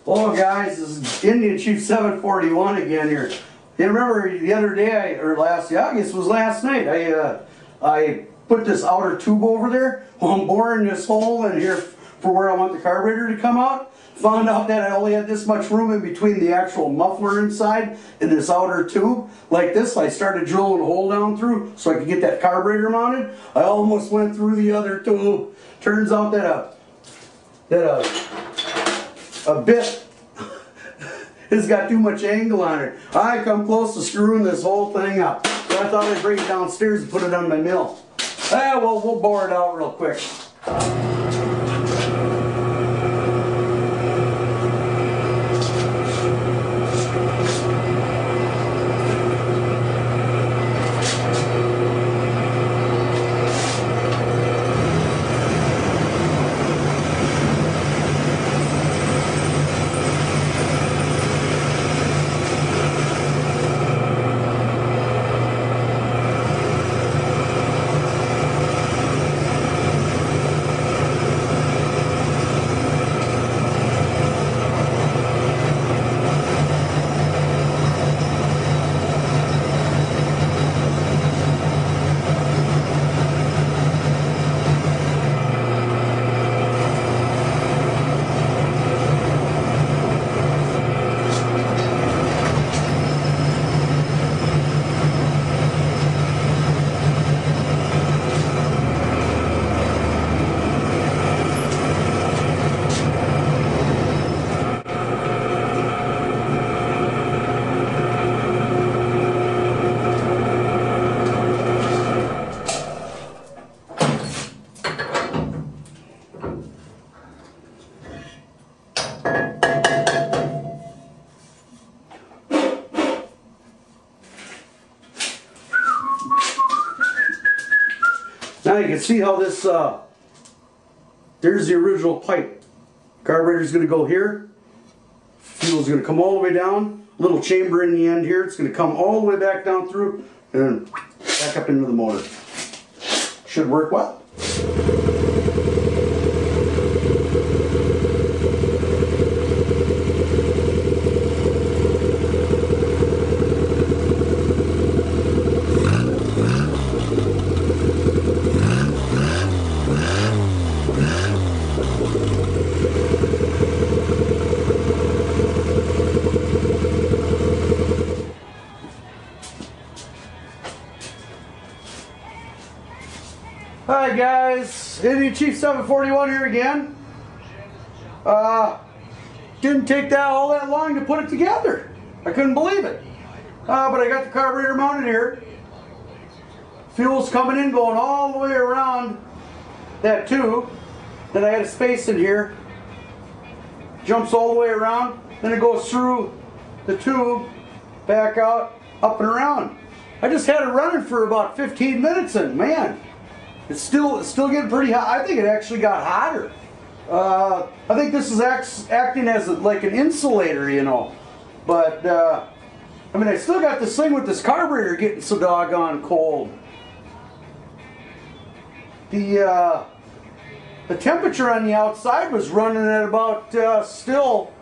Oh guys, this is Indian Chief 741 again here. You remember the other day, I guess it was last night, I put this outer tube over there while I'm boring this hole in here for where I want the carburetor to come out. Found out that I only had this much room in between the actual muffler inside and this outer tube. Like this, I started drilling a hole down through so I could get that carburetor mounted. I almost went through the other tube. Turns out that a bit has got too much angle on it. I come close to screwing this whole thing up. So I thought I'd bring it downstairs and put it on my mill. Well, we'll bore it out real quick. Now you can see how this, there's the original pipe. Carburetor's going to go here. Fuel's going to come all the way down. Little chamber in the end here. It's going to come all the way back down through and then back up into the motor. Should work well. Hi guys, Indian Chief 741 here again. Didn't take all that long to put it together. I couldn't believe it. But I got the carburetor mounted here. Fuel's coming in, going all the way around that tube. Then I had a space in here. Jumps all the way around. Then it goes through the tube, back out, up and around. I just had it running for about 15 minutes and man, it's still getting pretty hot. I think it actually got hotter. I think this is acting as like an insulator, you know. But I mean, I still got this thing with this carburetor getting so doggone cold. The temperature on the outside was running at about still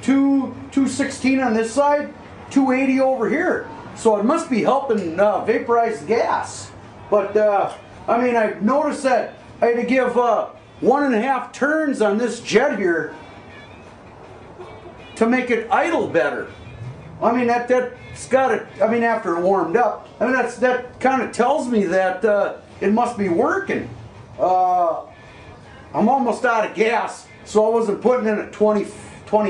216 on this side, 280 over here. So it must be helping vaporize the gas. But I mean, I've noticed that I had to give 1.5 turns on this jet here to make it idle better. I mean, that's got it. I mean, after it warmed up, I mean that kind of tells me that it must be working. I'm almost out of gas, so I wasn't putting in at 20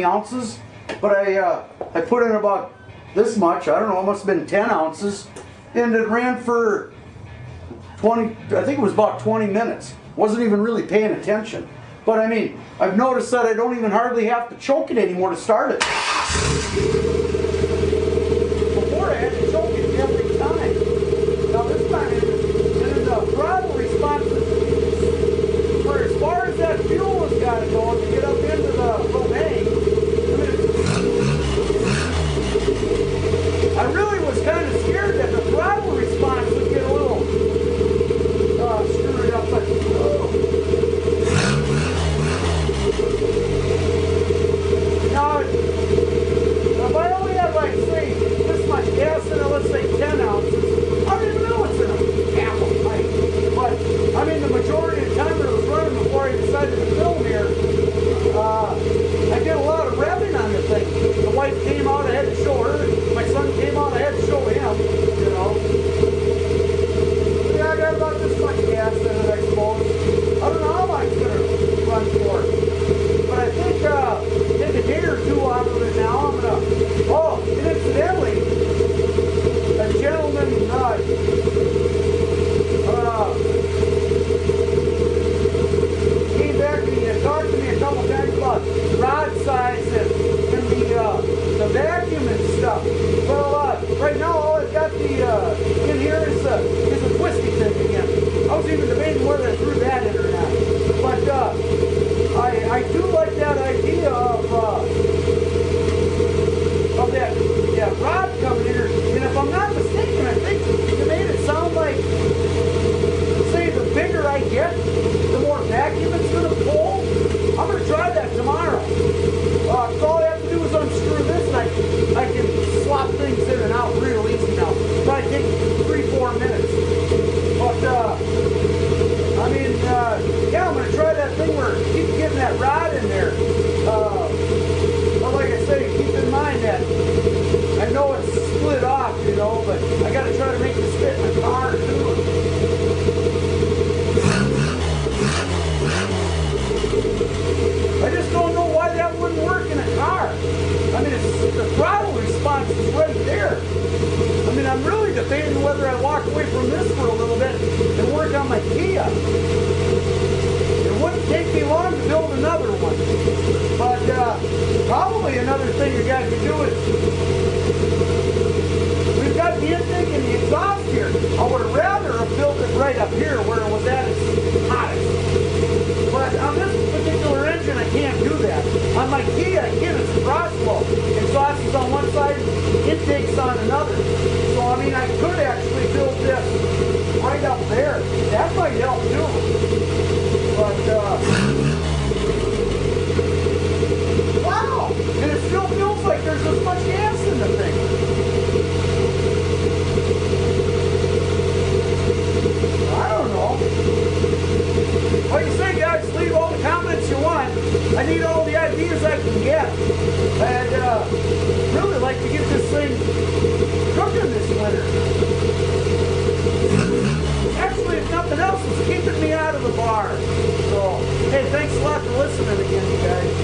ounces, but I put in about this much. I don't know. It must have been 10 ounces, and it ran for 20, I think it was about 20 minutes. Wasn't even really paying attention. But I mean, I've noticed that I don't even hardly have to choke it anymore to start it. Before I had to choke it every time. Now this time it is a throttle response for as far as that fuel has got to go to get up into the propane. I really was kind of scared that the throttle response would get a little screwed up, but I do like that idea of that rod coming in here. And if I'm not mistaken, I think you made it sound like, say, the bigger I get, the more vacuum it's going to pull. I'm going to try that tomorrow. So all I have to do is unscrew this, and I can swap things in and out real easy now. Probably take 3-4 minutes. But, I mean, yeah, I'm going to try that thing where keep getting that rod in there. But like I say, keep in mind that I know it's split off, you know, but I got to try to make this fit in the car too. I just don't know why that wouldn't work in a car. I mean, the throttle response is right there. I mean, I'm really debating whether I walk away from this for a little bit and work on my Kia. It wouldn't take me long to build another one. But probably another thing you guys can do is, we've got the intake and the exhaust here. I would have rather have built it right up here where it was at its hottest. But on this particular engine, I can't do that. On my Kia, again, it's cross flow. Exhaust is on one side, intake's on another. So, I mean, I could actually build this right up there. That might help too. But, wow! And it still feels like there's as much gas in the thing. I don't know. Like you say, guys, leave all the comments you want. I need all the ideas I can get. And really like to get this thing cooking this winter. Actually, if nothing else, it's keeping me out of the bar. So, hey, thanks a lot for listening again, you guys.